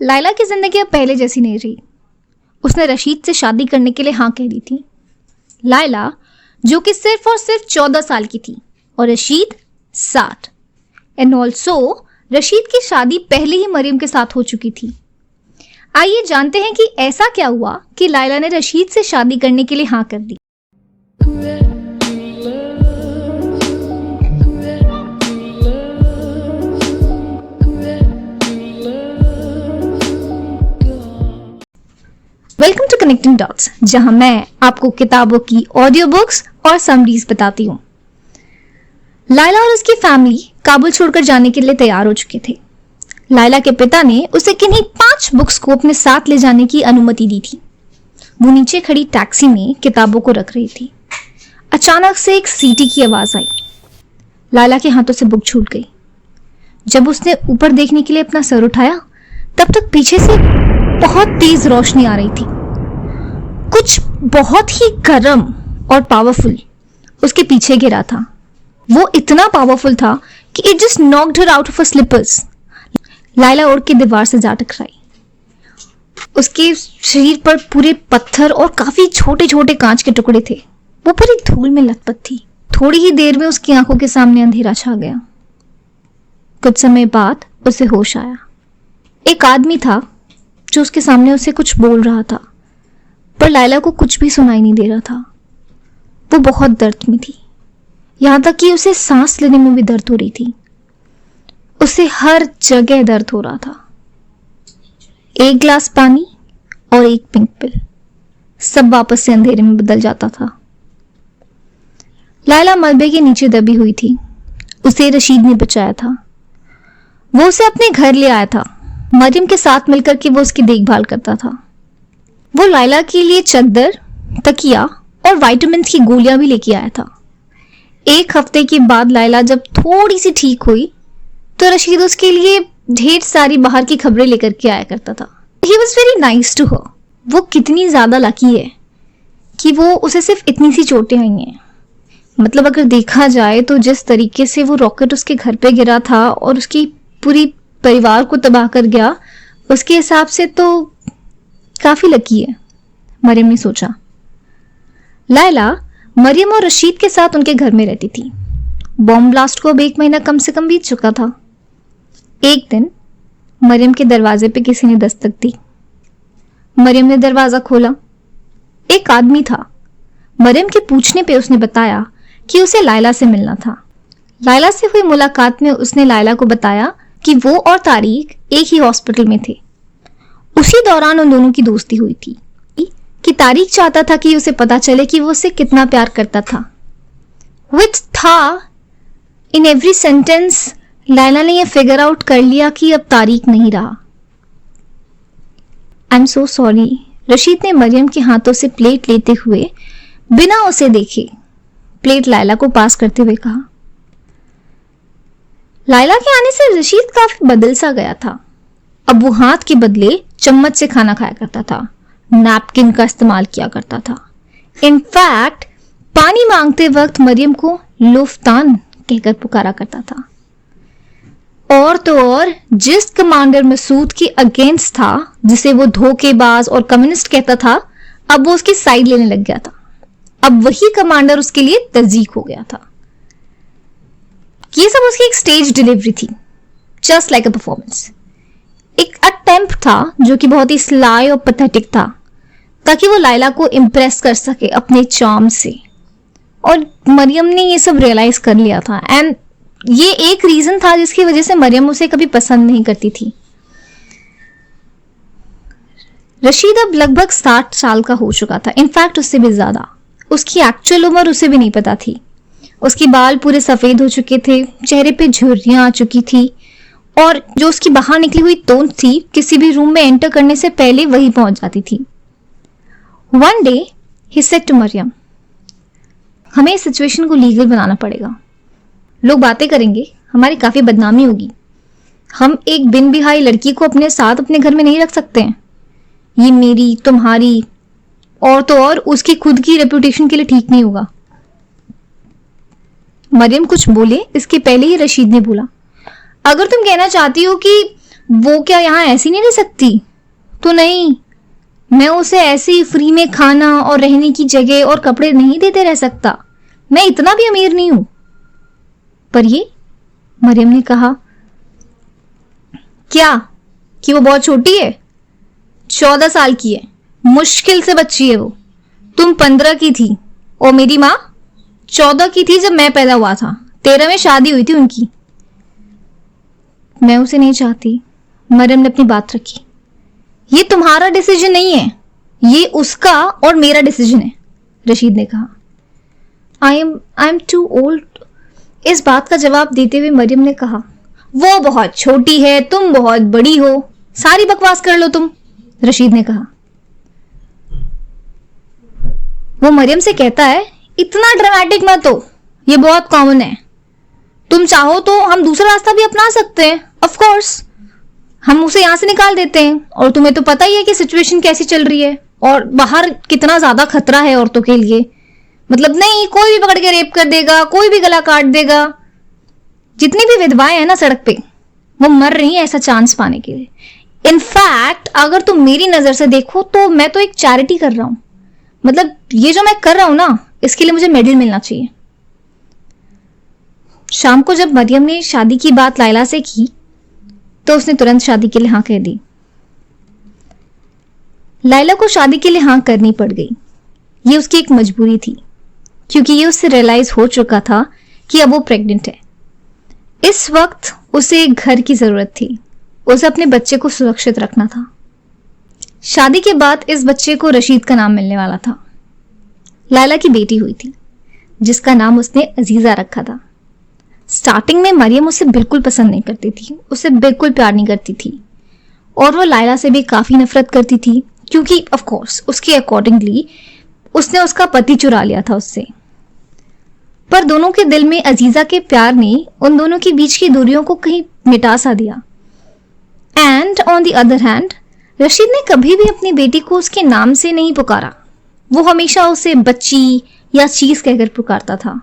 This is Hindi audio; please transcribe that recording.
लायला की जिंदगी अब पहले जैसी नहीं रही। उसने रशीद से शादी करने के लिए हाँ कह दी थी। लायला जो कि सिर्फ और सिर्फ 14 साल की थी और रशीद 60। एंड ऑल्सो रशीद की शादी पहले ही मरियम के साथ हो चुकी थी। आइए जानते हैं कि ऐसा क्या हुआ कि लायला ने रशीद से शादी करने के लिए हाँ कर दी। वेलकम टू कनेक्टिंग डॉट्स, जहां मैं आपको किताबों की ऑडियो बुक्स और समरीज बताती हूँ। लायला और उसकी फैमिली काबुल छोड़कर जाने के लिए तैयार हो चुके थे। लायला के पिता ने उसे किन्हीं 5 बुक्स को अपने साथ ले जाने की अनुमति दी थी। वो नीचे खड़ी टैक्सी में किताबों को रख रही थी। अचानक से एक सीटी की आवाज आई। लायला के हाथों से बुक छूट गई। जब उसने ऊपर देखने के लिए अपना सर उठाया, तब तक पीछे से बहुत तेज रोशनी आ रही थी। कुछ बहुत ही गर्म और पावरफुल उसके पीछे गिरा था। वो इतना पावरफुल था कि it just knocked her out of her sleepers. Laila उड़ के दीवार से जा टकराई। उसके शरीर पर पूरे पत्थर और काफी छोटे छोटे कांच के टुकड़े थे। वो पूरी धूल में लथपथ थी। थोड़ी ही देर में उसकी आंखों के सामने अंधेरा छा गया। कुछ समय बाद उसे होश आया। एक आदमी था जो उसके सामने उसे कुछ बोल रहा था, पर लायला को कुछ भी सुनाई नहीं दे रहा था। वो बहुत दर्द में थी, यहां तक कि उसे सांस लेने में भी दर्द हो रही थी। उसे हर जगह दर्द हो रहा था। एक गिलास पानी और एक पिंक पिल, सब वापस से अंधेरे में बदल जाता था। लायला मलबे के नीचे दबी हुई थी। उसे रशीद ने बचाया था। वो उसे अपने घर ले आया था। मरियम के साथ मिलकर के वो उसकी देखभाल करता था। वो लायला के लिए चादर, तकिया और विटामिन की गोलियां भी लेके आया था। एक हफ्ते के बाद लायला जब थोड़ी सी ठीक हुई तो रशीद उसके लिए ढेर सारी बाहर की खबरें लेकर के आया करता था। He was very nice to her। वो कितनी ज्यादा लकी है कि वो उसे सिर्फ इतनी सी चोटें आई हैं। मतलब अगर देखा जाए तो जिस तरीके से वो रॉकेट उसके घर पे गिरा था और उसकी पूरी परिवार को तबाह कर गया, उसके हिसाब से तो काफी लकी है, मरियम ने सोचा। लायला मरियम और रशीद के साथ उनके घर में रहती थी। बॉम्ब ब्लास्ट को अब 1 महीना कम से कम बीत चुका था। एक दिन मरियम के दरवाजे पे किसी ने दस्तक दी। मरियम ने दरवाजा खोला। एक आदमी था। मरियम के पूछने पे उसने बताया कि उसे लायला से मिलना था। लायला से हुई मुलाकात में उसने लायला को बताया कि वो और तारिक एक ही हॉस्पिटल में थे। उसी दौरान उन दोनों की दोस्ती हुई थी कि तारिक चाहता था कि उसे पता चले कि वो उसे कितना प्यार करता था। विथ था इन एवरी सेंटेंस लायला ने यह फिगर आउट कर लिया कि अब तारिक नहीं रहा। I am so sorry, Rashid ने मरियम के हाथों से प्लेट लेते हुए बिना उसे देखे प्लेट लायला को पास करते हुए कहा। लायला के आने से रशीद काफी बदल सा गया था। अब वो हाथ के बदले चम्मच से खाना खाया करता था, नैपकिन का इस्तेमाल किया करता था। इनफैक्ट पानी मांगते वक्त मरियम को लुफ्तान कहकर पुकारा करता था। और तो और जिस कमांडर मसूद के अगेंस्ट था, जिसे वो धोखेबाज और कम्युनिस्ट कहता था, अब वो उसकी साइड लेने लग गया था। अब वही कमांडर उसके लिए तज़ीक हो गया था। ये सब उसकी एक स्टेज डिलीवरी थी, जस्ट लाइक अ परफॉर्मेंस। एक अटेम्प्ट था जो कि बहुत ही स्लाई और पैथेटिक था, ताकि वो लायला को इम्प्रेस कर सके अपने चार्म से। और मरियम ने ये सब रियलाइज कर लिया था। एंड ये एक रीजन था जिसकी वजह से मरियम उसे कभी पसंद नहीं करती थी। रशीद अब लगभग 60 साल का हो चुका था, इनफैक्ट उससे भी ज्यादा। उसकी एक्चुअल उम्र उसे भी नहीं पता थी। उसके बाल पूरे सफेद हो चुके थे, चेहरे पे झुर्रियां आ चुकी थी और जो उसकी बाहर निकली हुई तोंद थी, किसी भी रूम में एंटर करने से पहले वही पहुंच जाती थी। One day he said to Mariam, हमें इस सिचुएशन को लीगल बनाना पड़ेगा। लोग बातें करेंगे, हमारी काफी बदनामी होगी। हम एक बिन बिहाई लड़की को अपने साथ अपने घर में नहीं रख सकते हैं। ये मेरी, तुम्हारी और तो और उसकी खुद की रेपुटेशन के लिए ठीक नहीं होगा। मरियम कुछ बोले इसके पहले ही रशीद ने बोला, अगर तुम कहना चाहती हो कि वो क्या यहाँ ऐसी नहीं रह सकती? तो नहीं, मैं उसे ऐसे ही फ्री में खाना और रहने की जगह और कपड़े नहीं देते रह सकता। मैं इतना भी अमीर नहीं हूं। पर ये, मरियम ने कहा। क्या? कि वो बहुत छोटी है? 14 साल की है, मुश्किल से बच्ची है वो। तुम 15 की थी और मेरी माँ 14 की थी जब मैं पैदा हुआ था। 13 में शादी हुई थी उनकी। मैं उसे नहीं चाहती। मरियम ने अपनी बात रखी। ये तुम्हारा डिसीजन नहीं है, ये उसका और मेरा डिसीजन है, रशीद ने कहा। I am too old. इस बात का जवाब देते हुए मरियम ने कहा, वो बहुत छोटी है, तुम बहुत बड़ी हो, सारी बकवास कर लो तुम, रशीद ने कहा। वो मरियम से कहता है, इतना ड्रामेटिक मत हो, ये बहुत कॉमन है। तुम चाहो तो हम दूसरा रास्ता भी अपना सकते हैं, ऑफ कोर्स। हम उसे यहां से निकाल देते हैं। और तुम्हें तो पता ही है कि सिचुएशन कैसी चल रही है और बाहर कितना ज्यादा खतरा है औरतों के लिए। मतलब नहीं, कोई भी पकड़ के रेप कर देगा, कोई भी गला काट देगा। जितनी भी विधवाएं हैं ना सड़क पे, वो मर रही हैं ऐसा चांस पाने के लिए। इनफैक्ट अगर तुम मेरी नजर से देखो तो मैं तो एक चैरिटी कर रहा हूं। मतलब ये जो मैं कर रहा हूं ना, इसके लिए मुझे मेडल मिलना चाहिए। शाम को जब मरियम ने शादी की बात लायला से की तो उसने तुरंत शादी के लिए हाँ कह दी। लायला को शादी के लिए हाँ करनी पड़ गई। ये उसकी एक मजबूरी थी, क्योंकि ये उससे रियलाइज हो चुका था कि अब वो प्रेग्नेंट है। इस वक्त उसे एक घर की जरूरत थी। उसे अपने बच्चे को सुरक्षित रखना था। शादी के बाद इस बच्चे को रशीद का नाम मिलने वाला था। लायला की बेटी हुई थी, जिसका नाम उसने अजीजा रखा था। स्टार्टिंग में मरियम उसे बिल्कुल पसंद नहीं करती थी, उसे बिल्कुल प्यार नहीं करती थी और वो लायला से भी काफी नफरत करती थी, क्योंकि ऑफ कोर्स उसके अकॉर्डिंगली उसने उसका पति चुरा लिया था उससे। पर दोनों के दिल में अजीजा के प्यार ने उन दोनों के बीच की दूरियों को कहीं मिटा सा दिया। And on the other hand, Rashid ने कभी भी अपनी बेटी को उसके नाम से नहीं पुकारा। वो हमेशा उसे बच्ची या चीज कहकर पुकारता था।